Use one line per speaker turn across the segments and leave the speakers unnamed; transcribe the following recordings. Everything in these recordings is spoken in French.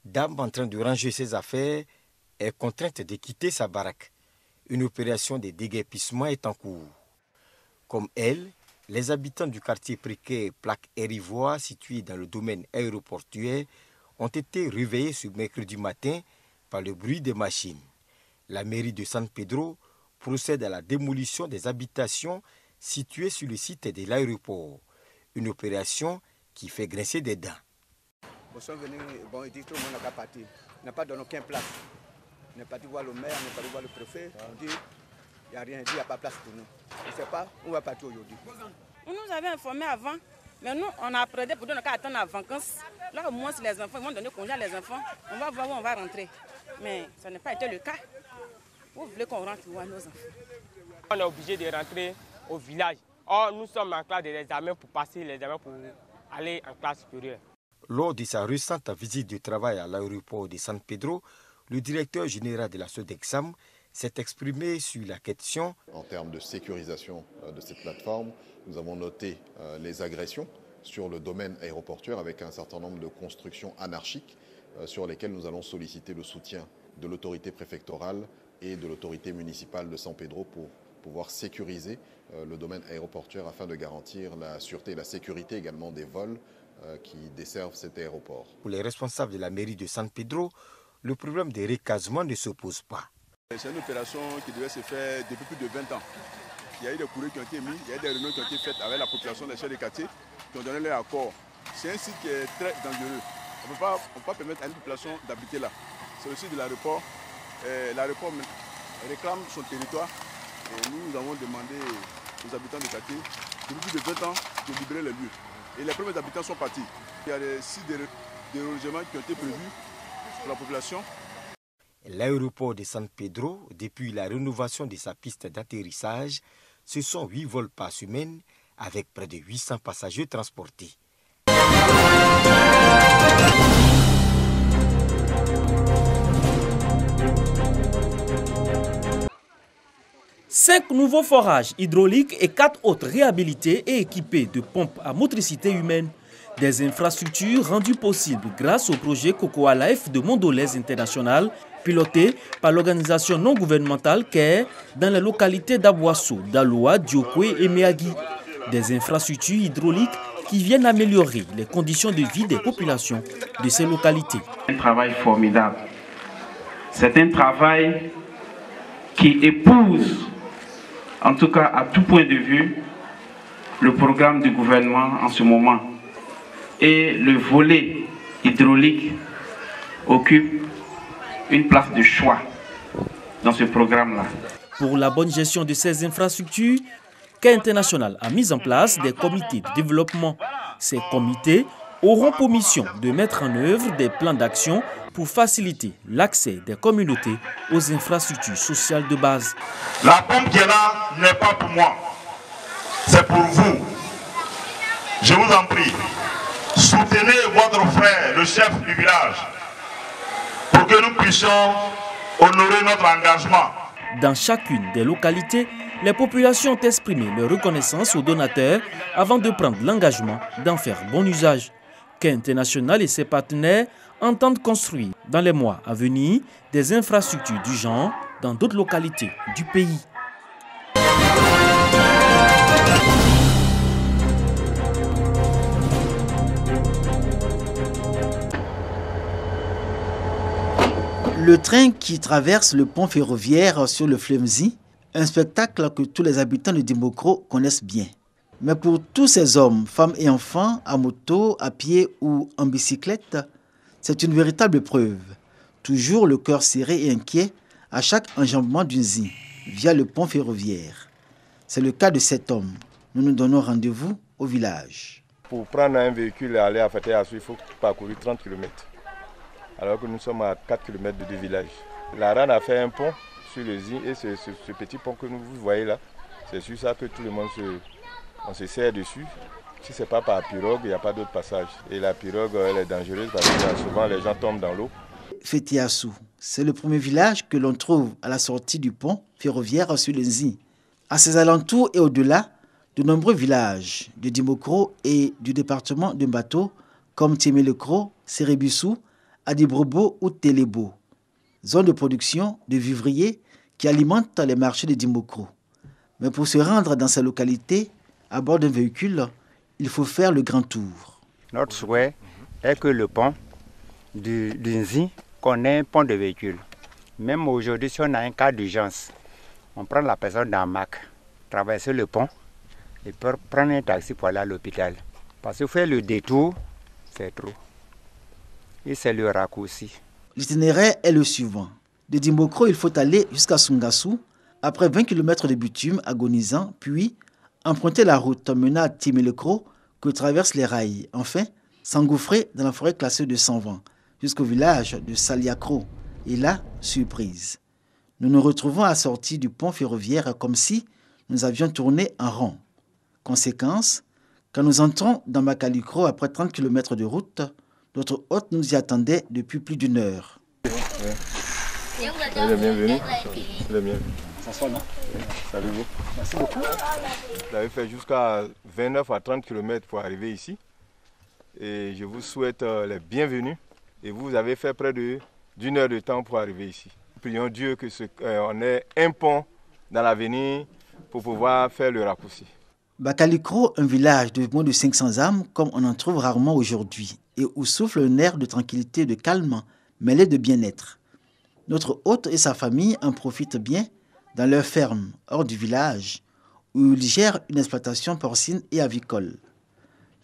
dame en train de ranger ses affaires est contrainte de quitter sa baraque. Une opération de déguerpissement est en cours. Comme elle, les habitants du quartier précaire Plaque Hérivoire, situé dans le domaine aéroportuaire, ont été réveillés ce mercredi matin par le bruit des machines. La mairie de San Pedro procède à la démolition des habitations situées sur le site de l'aéroport. Une opération qui fait grincer des dents.
Ils sont venus, ils disent que tout le monde n'a pas parti. Il n'a pas donné aucune place. On est parti voir le maire, on est parti voir le préfet. On dit, il n'y a rien dit, il n'y a pas de place pour nous. Je ne sais pas où on va partir aujourd'hui.
On nous avait informé avant, mais nous, on a appréhendé pour donner qu'à attendre la vacance. Là, au moins, si les enfants, ils vont donner congé à les enfants, on va voir où on va rentrer. Mais ça n'a pas été le cas. Vous voulez qu'on rentre voir nos enfants?
On est obligé de rentrer au village. Or, nous sommes en classe des examens pour passer les examens pour aller en classe supérieure.
Lors de sa récente visite de travail à l'aéroport de San Pedro, le directeur général de la Sodexam s'est exprimé sur la question.
En termes de sécurisation de cette plateforme, nous avons noté les agressions sur le domaine aéroportuaire avec un certain nombre de constructions anarchiques sur lesquelles nous allons solliciter le soutien de l'autorité préfectorale et de l'autorité municipale de San Pedro pour pouvoir sécuriser le domaine aéroportuaire afin de garantir la sûreté et la sécurité également des vols qui desservent cet aéroport.
Pour les responsables de la mairie de San Pedro, le problème des recasement ne se pose pas.
C'est une opération qui devait se faire depuis plus de 20 ans. Il y a eu des courriers qui ont été mis, il y a eu des réunions qui ont été faites avec la population des chefs de quartier qui ont donné leur accord. C'est un site qui est très dangereux. On ne peut pas permettre à une population d'habiter là. C'est le site de l'aéroport. L'aéroport réclame son territoire. Et nous avons demandé aux habitants du quartier, depuis plus de 20 ans, de libérer les lieux. Et les premiers habitants sont partis. Il y a des sites de relogement qui ont été prévus pour la population.
L'aéroport de San Pedro, depuis la rénovation de sa piste d'atterrissage, ce sont 8 vols par semaine avec près de 800 passagers transportés.
Cinq nouveaux forages hydrauliques et 4 autres réhabilités et équipés de pompes à motricité humaine. Des infrastructures rendues possibles grâce au projet Cocoa Life de Mondolez International, piloté par l'organisation non gouvernementale CARE dans les localités d'Aboasso, d'Aloa, Diokwe et Meagui. Des infrastructures hydrauliques qui viennent améliorer les conditions de vie des populations de ces localités.
Un travail formidable. C'est un travail qui épouse, en tout cas à tout point de vue, le programme du gouvernement en ce moment. Et le volet hydraulique occupe une place de choix dans ce programme-là.
Pour la bonne gestion de ces infrastructures, CARE International a mis en place des comités de développement. Ces comités auront pour mission de mettre en œuvre des plans d'action pour faciliter l'accès des communautés aux infrastructures sociales de base.
La pompe qui est là n'est pas pour moi, c'est pour vous. Je vous en prie, soutenez votre frère, le chef du village, pour que nous puissions honorer notre engagement.
Dans chacune des localités, les populations ont exprimé leur reconnaissance aux donateurs avant de prendre l'engagement d'en faire bon usage. CARE International et ses partenaires entendent construire dans les mois à venir des infrastructures du genre dans d'autres localités du pays.
Le train qui traverse le pont ferroviaire sur le Flemzi, un spectacle que tous les habitants de Dimokro connaissent bien. Mais pour tous ces hommes, femmes et enfants, à moto, à pied ou en bicyclette, c'est une véritable épreuve. Toujours le cœur serré et inquiet à chaque enjambement d'une zi via le pont ferroviaire. C'est le cas de cet homme. Nous nous donnons rendez-vous au village.
Pour prendre un véhicule et aller à Fatiassou, il faut parcourir 30 km. Alors que nous sommes à 4 km de deux villages. La RAN a fait un pont sur le zi et c'est ce petit pont que vous voyez là. C'est sur ça que tout le monde se sert dessus. Si ce n'est pas par pirogue, il n'y a pas d'autre passage. Et la pirogue, elle est dangereuse parce que souvent les gens tombent dans l'eau.
Fetiassou, c'est le premier village que l'on trouve à la sortie du pont ferroviaire sur le Zi. À ses alentours et au-delà, de nombreux villages de Dimokro et du département de Mbato, comme Tiémé-le-Cro, Sérébissou, Adibrobo ou Télébo, zone de production de vivriers qui alimentent les marchés de Dimbokro. Mais pour se rendre dans ces localités, à bord d'un véhicule, il faut faire le grand tour.
Notre souhait est que le pont du Nzi, qu'on ait un pont de véhicules. Même aujourd'hui, si on a un cas d'urgence, on prend la personne dans Mac, traverser le pont et prendre un taxi pour aller à l'hôpital. Parce que faire le détour, c'est trop. Et c'est le raccourci.
L'itinéraire est le suivant. De Dimbokro, il faut aller jusqu'à Sungassou, après 20 km de bitume agonisant, puis emprunter la route menant à Timelekro que traversent les rails. Enfin, s'engouffrer dans la forêt classée de Sanvan jusqu'au village de Saliakro. Et là, surprise. Nous nous retrouvons à la sortie du pont ferroviaire comme si nous avions tourné en rond. Conséquence, quand nous entrons dans Bakalikro après 30 km de route, notre hôte nous y attendait depuis plus d'1 heure.
Bienvenue. Salut vous.
Merci beaucoup.
Vous avez fait jusqu'à 29 à 30 km pour arriver ici. Et je vous souhaite les bienvenus. Et vous avez fait près d'1 heure de temps pour arriver ici. Prions Dieu qu'on ait un pont dans l'avenir pour pouvoir faire le raccourci.
Bakalikro, un village de moins de 500 âmes, comme on en trouve rarement aujourd'hui, et où souffle un air de tranquillité et de calme, mêlé de bien-être. Notre hôte et sa famille en profitent bien dans leur ferme, hors du village, où ils gèrent une exploitation porcine et avicole.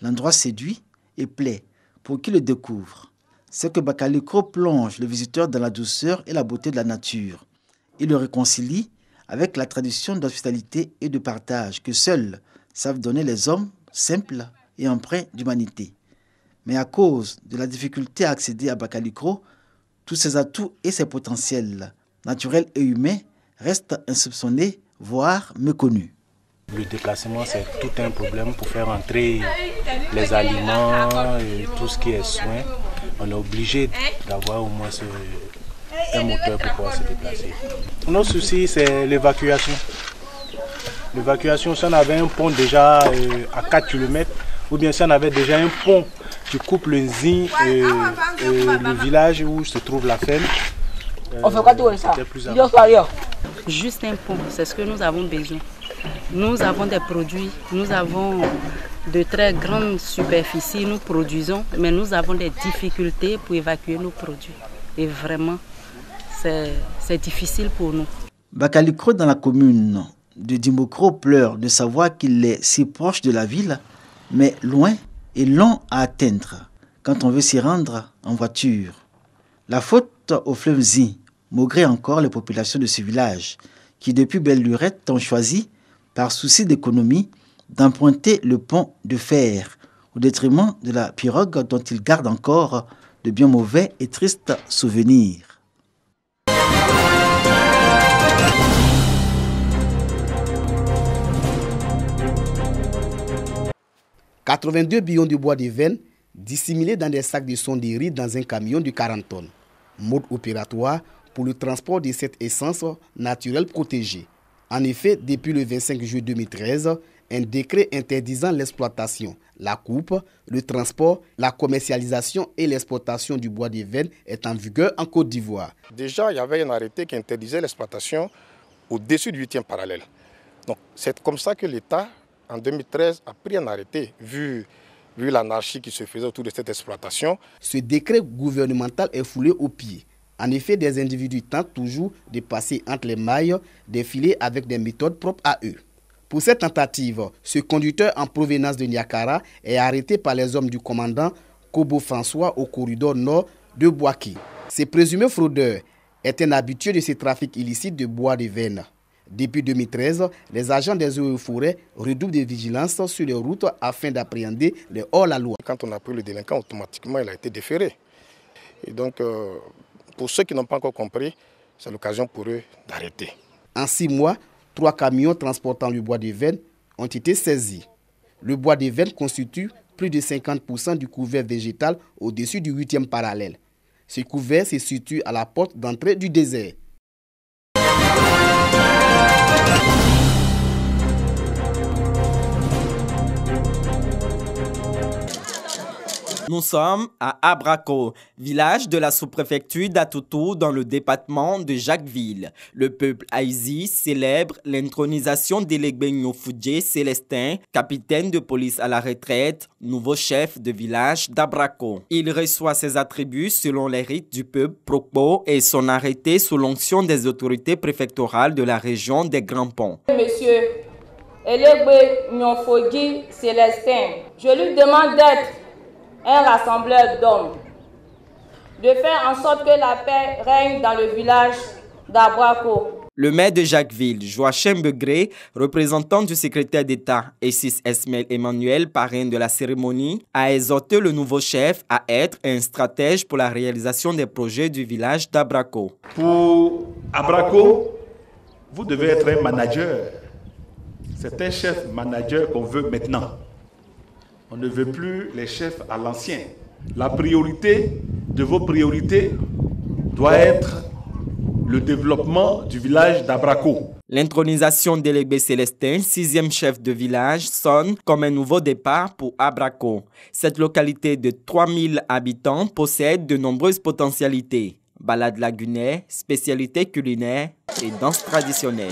L'endroit séduit et plaît pour qui le découvre. C'est que Bakalikro plonge le visiteur dans la douceur et la beauté de la nature. Il le réconcilie avec la tradition d'hospitalité et de partage que seuls savent donner les hommes simples et empreints d'humanité. Mais à cause de la difficulté à accéder à Bakalikro, tous ses atouts et ses potentiels naturels et humains restent insoupçonnés, voire méconnus.
Le déplacement, c'est tout un problème pour faire entrer les aliments et tout ce qui est soin. On est obligé d'avoir au moins un moteur pour pouvoir se déplacer. Notre souci, c'est l'évacuation. L'évacuation, si on avait un pont déjà à 4 km, ou bien si on avait déjà un pont qui coupe le Nzi et le village où se trouve la ferme, c'était plus important.
Juste un pont, c'est ce que nous avons besoin. Nous avons des produits, nous avons de très grandes superficies, nous produisons, mais nous avons des difficultés pour évacuer nos produits. Et vraiment, c'est difficile pour nous.
Bakalikro, dans la commune de Dimbokro, pleure de savoir qu'il est si proche de la ville, mais loin et long à atteindre quand on veut s'y rendre en voiture. La faute au fleuve Nzi maugrait encore les populations de ce village qui, depuis belle lurette, ont choisi, par souci d'économie, d'emprunter le pont de fer au détriment de la pirogue dont ils gardent encore de bien mauvais et tristes souvenirs. «
82 billons de bois de veine dissimulés dans des sacs de sonderie dans un camion de 40 tonnes. Mode opératoire pour le transport de cette essence naturelle protégée. En effet, depuis le 25 juillet 2013, un décret interdisant l'exploitation, la coupe, le transport, la commercialisation et l'exportation du bois de veine est en vigueur en Côte d'Ivoire.
Déjà, il y avait un arrêté qui interdisait l'exploitation au-dessus du 8e parallèle. Donc, c'est comme ça que l'État, en 2013, a pris un arrêté, vu l'anarchie qui se faisait autour de cette exploitation.
Ce décret gouvernemental est foulé aux pieds. En effet, des individus tentent toujours de passer entre les mailles des filets avec des méthodes propres à eux. Pour cette tentative, ce conducteur en provenance de Niakara est arrêté par les hommes du commandant Kobo François au corridor nord de Boaké. Ce présumé fraudeur est un habitué de ce trafic illicite de bois de veine. Depuis 2013, les agents des eaux et forêts redoublent de vigilance sur les routes afin d'appréhender les hors-la-loi.
Quand on a pris le délinquant, automatiquement, il a été déféré. Et donc, pour ceux qui n'ont pas encore compris, c'est l'occasion pour eux d'arrêter.
En 6 mois, 3 camions transportant le bois de veine ont été saisis. Le bois de veine constitue plus de 50% du couvert végétal au-dessus du 8e parallèle. Ce couvert se situe à la porte d'entrée du désert.
Nous sommes à Abrako, village de la sous-préfecture d'Atoutou dans le département de Jacquesville. Le peuple Aïzi célèbre l'intronisation d'Elegbegno Foudjé Célestin, capitaine de police à la retraite, nouveau chef de village d'Abrako. Il reçoit ses attributs selon les rites du peuple Prokpo et son arrêté sous l'onction des autorités préfectorales de la région des Grands Ponts.
Monsieur Elegbegno Foudjé Célestin, je lui demande d'être un rassembleur d'hommes, de faire en sorte que la paix règne dans le village d'Abrako.
Le maire de Jacquesville, Joachim Begré, représentant du secrétaire d'État Essis Esmel Emmanuel, parrain de la cérémonie, a exhorté le nouveau chef à être un stratège pour la réalisation des projets du village d'Abrako.
Pour Abrako, vous devez être un manager. C'est un chef manager qu'on veut maintenant. On ne veut plus les chefs à l'ancien. La priorité de vos priorités doit être le développement du village d'Abrako.
L'intronisation d'Elegbé Célestin, 6e chef de village, sonne comme un nouveau départ pour Abrako. Cette localité de 3000 habitants possède de nombreuses potentialités. Balades lagunaires, spécialités culinaires et danses traditionnelles.